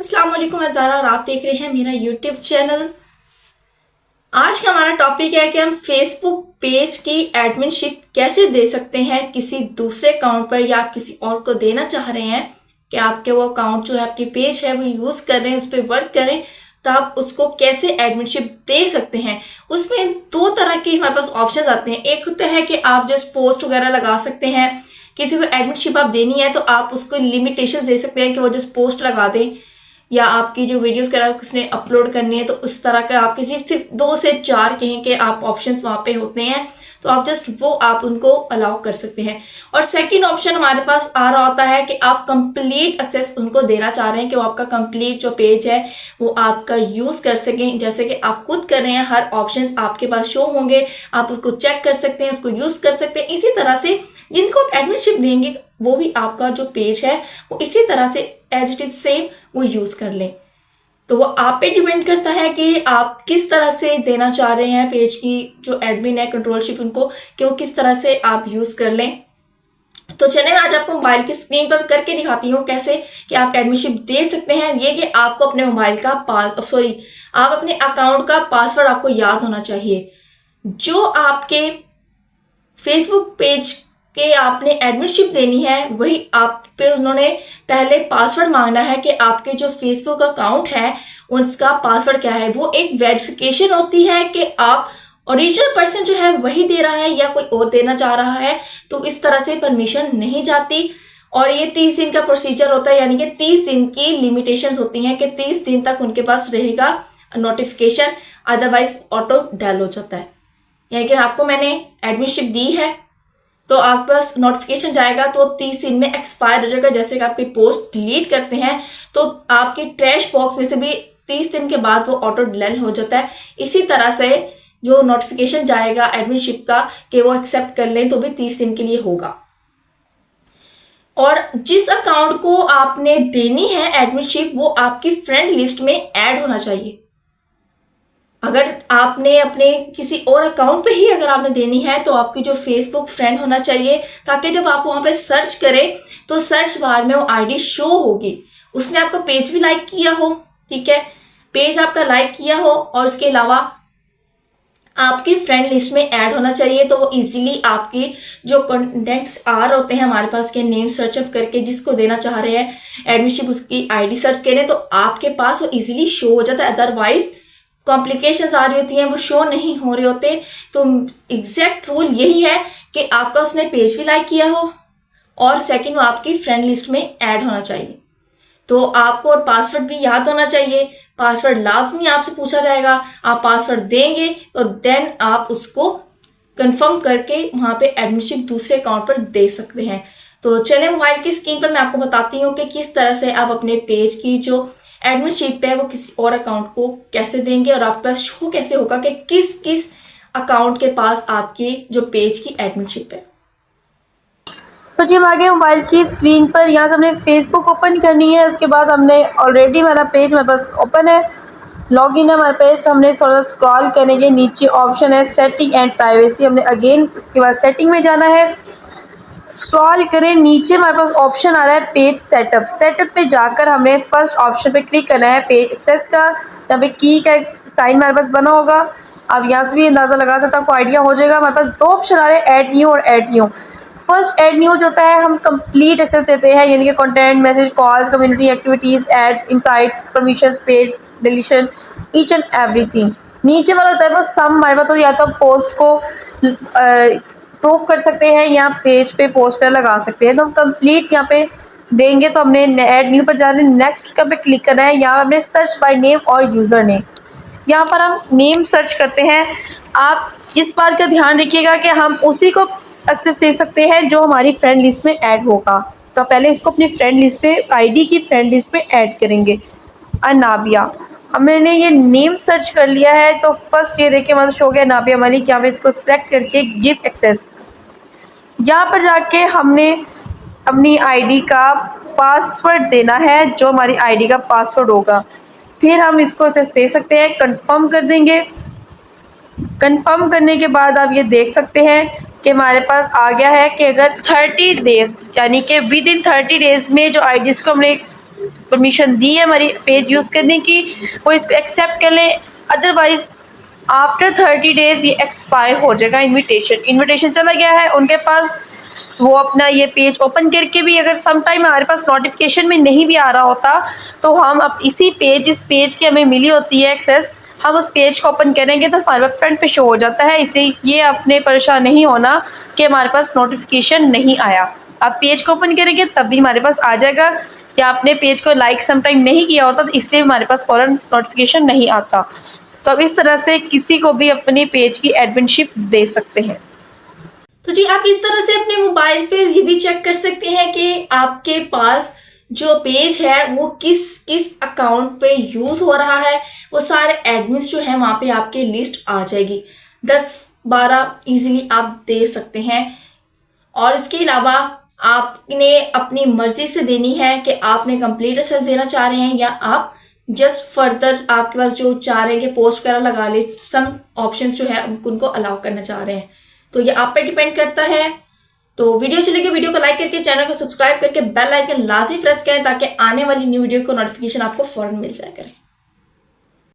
अस्सलाम वालेकुम अज़ारा और आप देख रहे हैं मेरा यूट्यूब चैनल। आज का हमारा टॉपिक है कि हम फेसबुक पेज की एडमिनशिप कैसे दे सकते हैं किसी दूसरे अकाउंट पर या किसी और को देना चाह रहे हैं कि आपके वो अकाउंट जो है आपकी पेज है वो यूज़ कर रहे हैं, उस पर वर्क करें, तो आप उसको कैसे एडमिनशिप दे सकते हैं। उसमें दो तरह के हमारे पास ऑप्शन आते हैं। एक होता है कि आप जस्ट पोस्ट वगैरह लगा सकते हैं, किसी को एडमिनशिप आप देनी है तो आप उसको लिमिटेशन दे सकते हैं कि वो जस्ट पोस्ट लगा दें, या आपकी जो वीडियोस वगैरह किसने अपलोड करनी है तो उस तरह का आपके सिर्फ 2 से 4 कहें कि आप ऑप्शंस वहाँ पे होते हैं, तो आप जस्ट वो आप उनको अलाउ कर सकते हैं। और सेकंड ऑप्शन हमारे पास आ रहा होता है कि आप कंप्लीट एक्सेस उनको देना चाह रहे हैं कि वो आपका कंप्लीट जो पेज है वो आपका यूज़ कर सकें, जैसे कि आप खुद कर रहे हैं। हर ऑप्शंस आपके पास शो होंगे, आप उसको चेक कर सकते हैं, उसको यूज़ कर सकते हैं। इसी तरह से जिनको आप एडमिनशिप देंगे वो भी आपका जो पेज है वो इसी तरह से एज इट इज सेम वो यूज़ कर लें। तो वो आप पे डिपेंड करता है कि आप किस तरह से देना चाह रहे हैं पेज की जो एडमिन है कंट्रोलशिप उनको, कि वो किस तरह से आप यूज़ कर लें। तो चलिए मैं आज आपको मोबाइल की स्क्रीन पर करके दिखाती हूँ कैसे कि आप एडमिनशिप दे सकते हैं। ये कि आपको अपने मोबाइल का आप अपने अकाउंट का पासवर्ड आपको याद होना चाहिए। जो आपके फेसबुक पेज के आपने एडमिनशिप देनी है वही आप पे उन्होंने पहले पासवर्ड मांगना है कि आपके जो फेसबुक अकाउंट है उसका पासवर्ड क्या है। वो एक वेरिफिकेशन होती है कि आप ओरिजिनल पर्सन जो है वही दे रहा है या कोई और देना चाह रहा है, तो इस तरह से परमिशन नहीं जाती। और ये 30 दिन का प्रोसीजर होता है, यानी कि 30 दिन की लिमिटेशंस होती हैं कि 30 दिन तक उनके पास रहेगा नोटिफिकेशन, अदरवाइज ऑटो डैल हो जाता है। यानी कि आपको मैंने एडमिनशिप दी है तो आपके पास नोटिफिकेशन जाएगा तो 30 दिन में एक्सपायर हो जाएगा। जैसे कि आप कोई पोस्ट डिलीट करते हैं तो आपके ट्रैश बॉक्स में से भी 30 दिन के बाद वो ऑटो डिलीट हो जाता है। इसी तरह से जो नोटिफिकेशन जाएगा एडमिनशिप का कि वो एक्सेप्ट कर लें तो भी 30 दिन के लिए होगा। और जिस अकाउंट को आपने देनी है एडमिनशिप वो आपकी फ्रेंड लिस्ट में ऐड होना चाहिए। अगर आपने अपने किसी और अकाउंट पे ही अगर आपने देनी है तो आपकी जो फेसबुक फ्रेंड होना चाहिए, ताकि जब आप वहाँ पे सर्च करें तो सर्च बार में वो आईडी शो होगी। उसने आपका पेज भी लाइक किया हो, ठीक है, पेज आपका लाइक किया हो और उसके अलावा आपकी फ्रेंड लिस्ट में ऐड होना चाहिए। तो वो इजीली आपकी जो कॉन्टेक्ट्स आ रहे होते हैं हमारे पास के नेम सर्चअप करके जिसको देना चाह रहे हैं एडमिनशिप उसकी आईडी सर्च करें तो आपके पास वो इजीली शो हो जाता है। अदरवाइज कॉम्प्लिकेशंस आ रही होती हैं, वो शो नहीं हो रहे होते। तो एग्जैक्ट रूल यही है कि आपका उसने पेज भी लाइक किया हो और सेकंड वो आपकी फ्रेंड लिस्ट में ऐड होना चाहिए। तो आपको और पासवर्ड भी याद होना चाहिए। पासवर्ड लाजमी आपसे पूछा जाएगा, आप पासवर्ड देंगे तो देन आप उसको कंफर्म करके वहाँ पे एडमिनशिप दूसरे अकाउंट पर दे सकते हैं। तो चलिए मोबाइल की स्क्रीन पर मैं आपको बताती हूँ कि किस तरह से आप अपने पेज की जो एडमिनशिप है वो किसी और अकाउंट को कैसे देंगे और आपके पास शो कैसे होगा कि किस किस अकाउंट के पास आपकी जो पेज की एडमिनशिप है। तो जी हम आगे मोबाइल की स्क्रीन पर यहाँ से हमने फेसबुक ओपन करनी है। उसके बाद हमने ऑलरेडी हमारा पेज हमारे पास ओपन है, लॉगिन है हमारे पेज। तो हमने थोड़ा सा स्क्रॉल करेंगे, नीचे ऑप्शन है सेटिंग एंड प्राइवेसी, हमने अगेन उसके बाद सेटिंग में जाना है। स्क्रॉल करें, नीचे हमारे पास ऑप्शन आ रहा है पेज सेटअप। सेटअप पे जाकर हमने फर्स्ट ऑप्शन पे क्लिक करना है पेज एक्सेस का। यहाँ पे की का साइन हमारे पास बना होगा, आप यहाँ से भी अंदाज़ा लगा सकते हो, आपको आइडिया हो जाएगा। हमारे पास दो ऑप्शन आ रहे हैं, ऐड न्यू और add new. First aid new जो होता है हम कंप्लीट एक्सेस देते हैं, यानी कि content, message, calls, community activities, add, insights, permissions, page deletion, each and everything. नीचे वाला होता है वो सम, हमारे पास तो या तो पोस्ट को प्रूफ कर सकते हैं या पेज पे पोस्टर लगा सकते हैं। तो हम कंप्लीट यहाँ पे देंगे तो हमने ऐड न्यू पर जाना है, नेक्स्ट पे क्लिक करना है। यहाँ हमने सर्च बाय नेम और यूज़र नेम, यहाँ पर हम नेम सर्च करते हैं। आप इस बात का ध्यान रखिएगा कि हम उसी को एक्सेस दे सकते हैं जो हमारी फ्रेंड लिस्ट में ऐड होगा। तो पहले इसको अपनी फ्रेंड लिस्ट पे, आईडी की फ्रेंड लिस्ट पे ऐड करेंगे। अनाबिया, अब मैंने ये नेम सर्च कर लिया है तो फर्स्ट ये देखिए हमारा शो हो गया नाबिया मलिक। यहाँ पे इसको सिलेक्ट करके गिव एक्सेस, यहाँ पर जाके हमने अपनी आईडी का पासवर्ड देना है, जो हमारी आईडी का पासवर्ड होगा। फिर हम इसको एक्सेस दे सकते हैं, कंफर्म कर देंगे। कंफर्म करने के बाद आप ये देख सकते हैं कि हमारे पास आ गया है कि अगर 30 डेज यानी कि विद इन 30 डेज़ में जो आईडीज़ को हमने परमिशन दी है हमारी पेज यूज़ करने की, वो इसको एक्सेप्ट कर लें। अदरवाइज़ आफ्टर 30 डेज़ ये एक्सपायर हो जाएगा इन्विटेशन चला गया है उनके पास, तो वो अपना ये पेज ओपन करके भी अगर सम टाइम हमारे पास नोटिफिकेशन में नहीं भी आ रहा होता, तो हम अब इस पेज की हमें मिली होती है एक्सेस, हम उस पेज को ओपन करेंगे तो हमारे पास फ्रंट पे शो हो जाता है। इसलिए ये अपने परेशान नहीं होना कि हमारे पास नोटिफिकेशन नहीं आया। आप पेज को ओपन करेंगे तब भी हमारे पास आ जाएगा, या आपने पेज को लाइक सम टाइम नहीं किया होता तो इसलिए हमारे पास फ़ौरन नोटिफिकेशन नहीं आता। तो अब इस तरह से किसी को भी अपने पेज की एडमिनशिप दे सकते हैं। तो जी आप इस तरह से अपने मोबाइल पे ये भी चेक कर सकते हैं कि आपके पास जो पेज है वो किस किस अकाउंट पे यूज़ हो रहा है। वो सारे एडमिन्स जो है वहाँ पे आपके लिस्ट आ जाएगी, 10-12 इजीली आप दे सकते हैं। और इसके अलावा आपने अपनी मर्जी से देनी है कि आपने कंप्लीट एक्सेस देना चाह रहे हैं या आप जस्ट फर्दर आपके पास जो चाह रहे हैं कि पोस्ट वगैरह लगा ले, सम ऑप्शंस जो है उनको अलाउ करना चाह रहे हैं। तो ये आप पे डिपेंड करता है। तो वीडियो अच्छी लगी वीडियो को लाइक करके चैनल को सब्सक्राइब करके बेल आइकन लाजमी प्रेस करें ताकि आने वाली न्यू वीडियो को नोटिफिकेशन आपको फौरन मिल जाया करे।